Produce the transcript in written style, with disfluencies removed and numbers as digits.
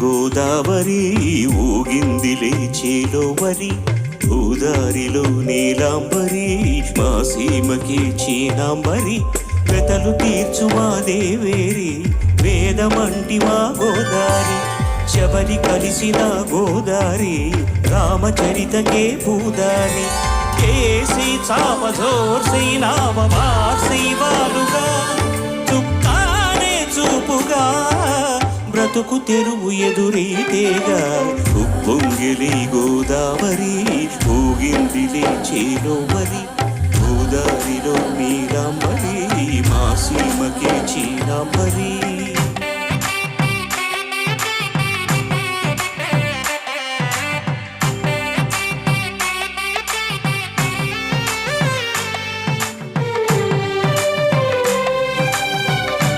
గోదావరి ఊగిందిలే చేలోవరి గోదారిలో నీలాంబరి మా సీమకి చీనాంబరి వెతలు తీర్చు మా దేవేరి వేదమంటి మా గోదారి శబరి కలిసిన గోదారి రామచరితకే పూదారి కేసి చాపజోర్సి నామమార్సి వాలుగా చుక్కానే చూపుగా బ్రతుకు తెరువు ఎదురీతేగా ఉప్పొంగిలి గోదావరి ఊగిందిలే చేలోవరి గోదారిలో నీలాంబరి మా సీమకే చీనాంబరి